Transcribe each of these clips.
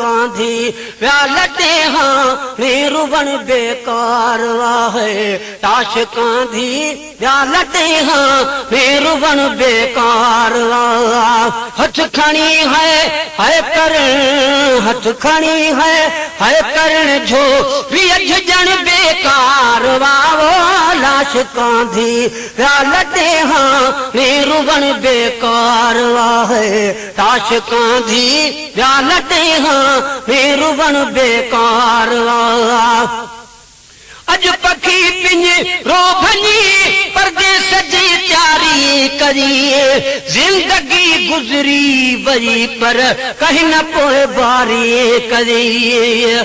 कांधी व्यालटे हाँ रुवण बेकार है ताश कांधी व्यालटे हाँ रुवण बेकार हथ खणी है करण हथ खणी है करण जो भी जन बेकार वावो लाश कांधी व्यालटे हाँ रुवण बेकार है ताश कांधी व्यालटे हाँ रुवण बेकार अज पखी पिंज रोभनी परदेस जी तैयारी करिए जिंदगी गुजरी वही पर कहीं न पोए बारी करिए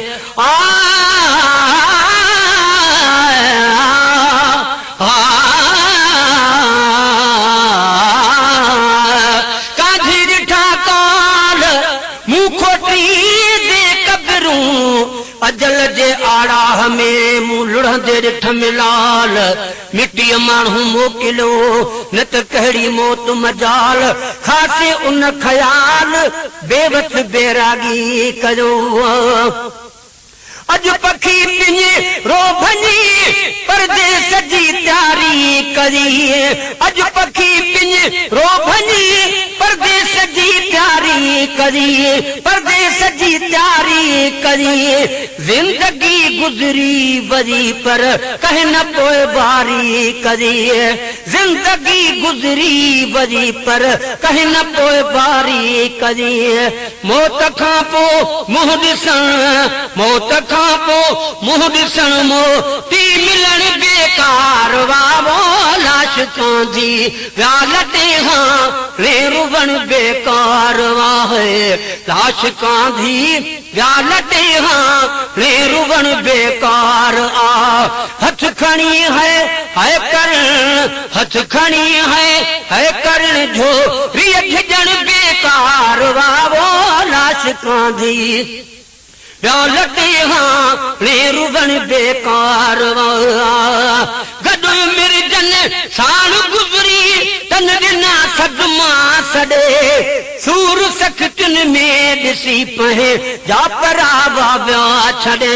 कांधी ठाकाल मुँह खोटी दे कबरू अजल जे आड़ा हमें मुलड़ दे रिठ मिलाल मिट्टी मानू मोकिलो न त कहिड़ी मौत मजाल खासे उन ख्याल बेवस बेरागी करो अज पखी पिंजे रोभनी परदेस जी तैयारी करिए अज पखी पिंजे रोभनी परदेस जी तैयारी करिए परदेस जी तैयारी करिए जिंदगी गुजरी वरी पर कह न पोए बारी करिए जिंदगी गुजरी वरी पर कह न पोए बारी करिए मौत खां पो मुंह ॾिसण मौत खां पो मुंह ॾिसण मोती मिलण बेकार वावो लाश कांधी व्यालटे हाँ रुवण बेकार वाहे लाश कांधी व्यालटे हाँ रुवण बेकार हथ खणी है करण हथ खणी है करण जो रियठ जन बेकार वावो लाश कांधी व्यालटे हाँ रुवण बेकार गडो मिर्जन साण गुजरी तन दिना सदमा सड़े सूर सखतन में ॾिसी पहे जा परावा व्या छड़े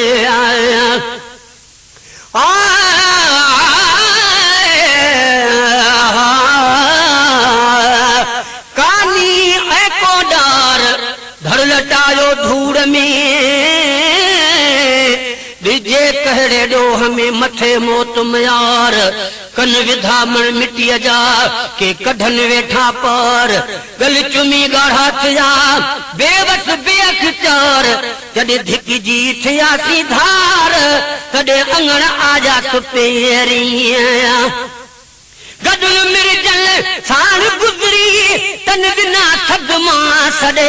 कानी ऐ कोडार धड़ लटायो धूड़ में डिजे कहड़े डोह में मथे मौत मयार कन विधामण मिट्टीअ जा के कढन वेठा पार गल चुमी गाढ़ा थिया बेवस बेअख्तियार जॾहिं धिकी जी थियासी धार तॾहिं अंगण आजा सुपेरी गदुल मिर्जल साण गुजरी तन बिना सदमा सड़े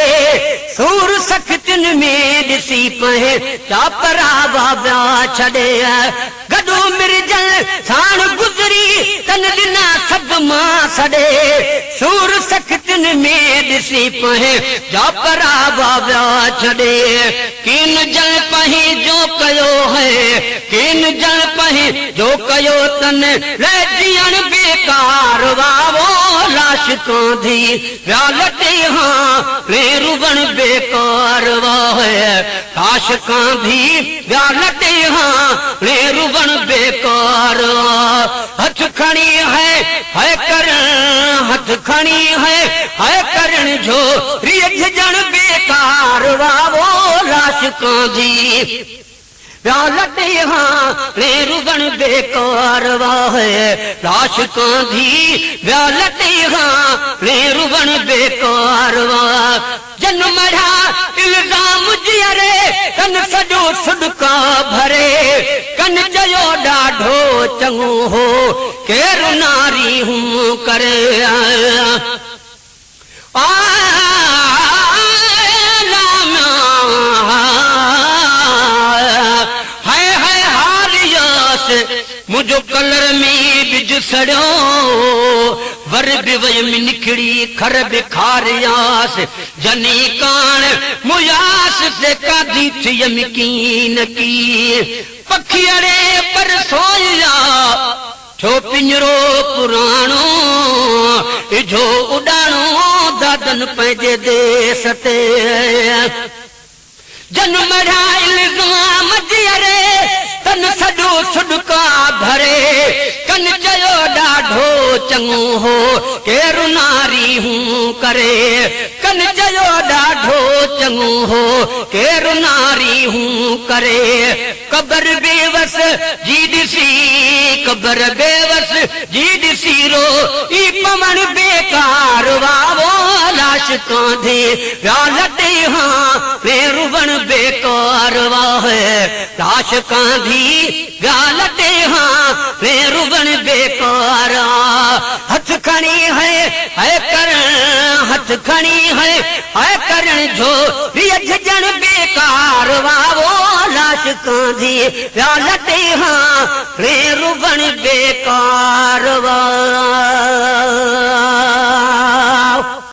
सूर सखतन में ॾिसी पहे चापरा बाबा छड़े गदो मिर्जल साण गुजरी तन बिना सदमा सड़े सूर सखतन में ॾिसी पहे चापरा बाबा छड़े किन जल पही जो कयो है किन जल पही जो कयो तन ले जियण बेकार वावो लाश कांधी व्यालटे हाँ रुवण बेकार वाहे लाश कांधी व्यालटे हाँ रुवण बेकार हथ खणी है करण हथ खणी है करण जो रियठ जन बेकार वावो लाश कांधी व्यालटे हाँ रुवण बेकार वाहे लाश कांधी व्यालटे हाँ रुवण बेकार वाह जन मढ़ा इल्जाम जियरे कन सजो सुडका भरे कन चयो ॾाढो चङो हो केरु नारी हूं करे मुझो कलर में बिज सड़ो वर बिवय में निकड़ी खर बिखारियास जनी कान मुयास से कादी थी यकीन की पखियरे पर सोया छो पिंजरो पुराणो इजो उड़ाणो दादन पंहिंजे देश ते जन्म इल्ज़ाम जियरे तन सॼो सुडका भरे कन चयो ॾाढो चङो हो केरु नारी हूं करे कन चयो ॾाढो चङो हो केरु नारी हूं करे कबर बेवस जी ॾिसी कबर बेवस जी ॾिसी रो ई पवण बेकार वावो लाश कांधे प्याल ते हाँ रुबण बेकार वाह लाश कांधी प्याल ते हाँ रुबण बेकार हथ खणी है करण हथ खणी है करण जो झजण बेकार वावो लाश कांधी प्याल ते हाँ रुबण बेकार वाह।